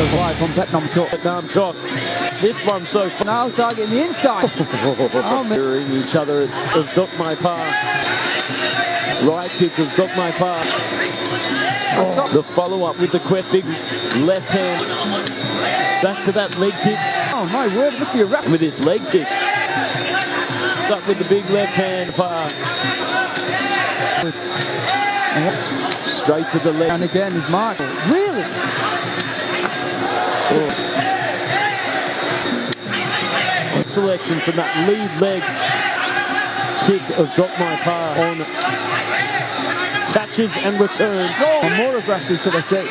Right from Vietnam Chok. This one so far. Now targeting the inside. Mirroring each other of Dok Mai Pa. Right kick of Dok Mai Pa. The follow-up with the quick big left hand. Back to that leg kick. Oh my word, it must be a wrap. With his leg kick. Stuck with the big left hand. Pa. Straight to the left. And again is Mark. Really? Selection from that lead leg kick of Dok Mai Pa on catches and returns. More aggressive, should I say.